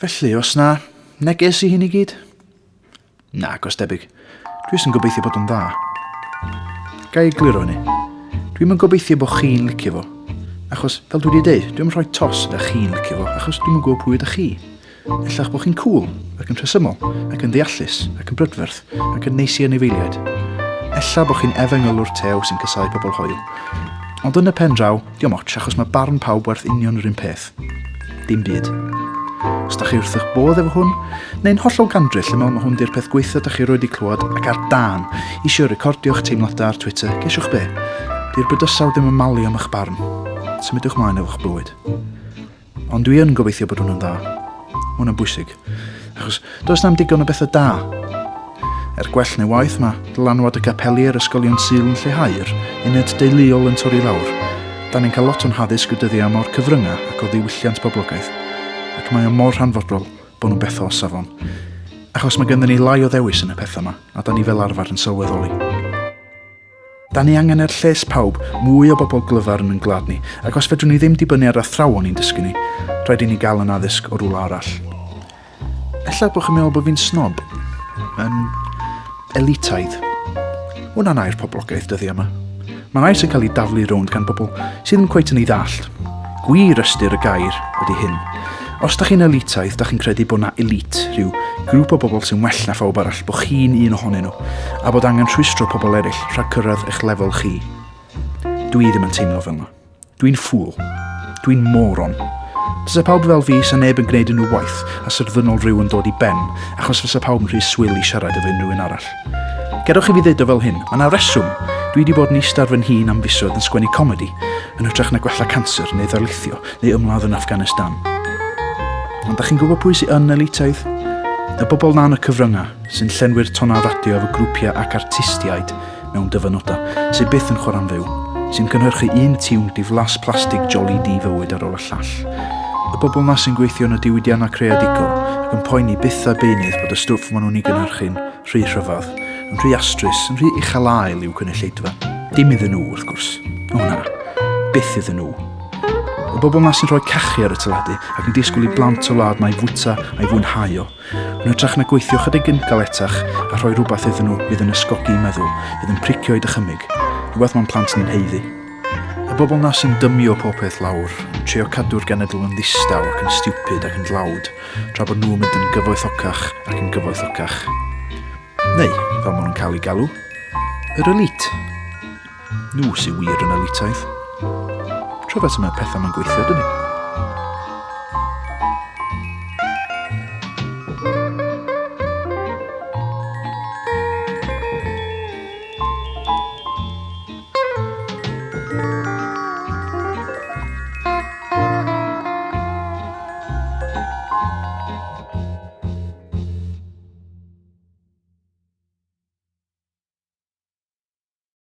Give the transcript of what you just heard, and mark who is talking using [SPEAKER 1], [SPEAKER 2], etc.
[SPEAKER 1] Felly, os na neges I hyn I gyd? Na, gos debyg. Dwi sy'n gobeithio bod o'n dda. Gai egluro hynny. Dwi'n gobeithio bod chi'n licio fo. Achos, fel dwi wedi dweud, dwi'n rhoi tos ydych chi'n licio fo, achos dwi'n gwybod pwy ydych chi. Ella'ch bod chi'n cool, ac yn rhesymol, ac yn ddeallus, ac yn brydferth, ac yn neis I anifeiliaid. Ella bod chi'n efengylwr tew sy'n casau pobl hoyw. Ond yn y pen draw, diom ots, achos mae barn pawb werth union yr un peth. Dim byd. Os da chi wrth eich bodd efo hwn, neu'n hollol gandryll ymel mae hwn di'r peth gweithio da chi roed I clywed ac ar dan eisiau recordio'ch teimladau ar Twitter, gesiwch be? Di'r bydysaw ddim yn malu am eich barn. Symudwch mlaen efo'ch bywyd. Ond dwi yn gobeithio bod hwnna'n dda. Mae hwnna'n bwysig. Achos does na'm digon o bethau da. Gwell neu waith mae dylanwad y capeli ar ysgolion Sul yn lleihau'r uned deuluol yn torri lawr. Da ni'n cael lot o'n haddysg o dyddiau mor cyfrynga ac o ddiwylliant boblogaeth. Ac mae o mor rhanfodol bod nhw'n bethau o safon. Achos mae gynddyn ni lai o ddewis yn y pethau yma, a da ni fel arfer yn sylweddoli. Da ni angen lles pawb mwy o bobl glyfar yn glad ni, ac os fedrwn ni ddim dibynnu ar athrawon ni'n dysgu ni, rhaid I ni gael yn addysg o rwla arall. Ella bod chi'n meddwl bod fi'n snob, yn Elitaidd. Hwna'n air poblogaeth dyddi yma. Mae'n air sy'n cael ei daflu rownd gan bobl sydd ddim cweit yn ei ddallt. Gwir ystyr y gair ydy hyn. Os da chi'n Elitaidd, da chi'n credu bod na elite, rhyw grŵp o bobl sy'n well na phawb arall, bod chi'n un ohonyn nhw, a bod angen rhwystro pobl eraill rhag cyrraedd eich lefel chi. Dwi ddim yn teimlo fel yna. Dwi'n ffwl. Dwi'n moron. Fysa pawb fel fi sy'n neb yn gwneud unrhyw waith a syrddynol rhyw yn dod I ben, achos fysa pawb yn rhy swil I siarad efo unrhyw un arall. Gedwch I fi ddweud o fel hyn, mae yna reswm. Dwi wedi bod yn eistedd ar fy hun am fisoedd yn sgwennu comedi, yn hytrach na gwella cancer neu ddarlithio neu ymladd yn Afghanistan. Ond da chi'n gwybod pwy sy'n yn Elitaidd? Y bobl na yn y cyfrynga sy'n llenwi'r tona radio efo grwpiau ac artistiaid mewn dyfynodau sy'n byth yn chwarae'n fyw, sy'n cynhyrchu un tiwn diflas plastig joli di fywyd ar ôl y llall. Y bobl na sy'n gweithio yn y diwydiannau creadigol ac yn poeni byth a beinydd bod y stwff maen nhw'n ei gynhyrchu'n rhy rhyfedd, yn rhy astrus, yn rhy uchelael i'w cynulleidfa. Dim iddyn nhw, wrth gwrs. O na, byth iddyn nhw. Y bobl na sy'n rhoi cachu ar y teledu ac yn disgwyl I blant o wlad mae fwyta a'i fwynhau o. Yn hytrach na gweithio chydig yn galetach a rhoi rhywbeth iddyn nhw fydd yn ysgogi I meddwl, fydd yn pricio I dychymyg, rhywbeth mae'n plant ni'n heiddi. Y bobl na sy'n dymio pob peth lawr, yn trio cadw'r genedl yn ddistaw ac yn stupid ac yn dlawd, tra bod nhw'n mynd yn gyfoethocach ac yn gyfoethocach. Neu, fel maen nhw'n cael ei galw, yr elite. Nhw sy'n wir yn Elitaidd. Rhyfedd yma pethau mae'n gweithio, dyn ni?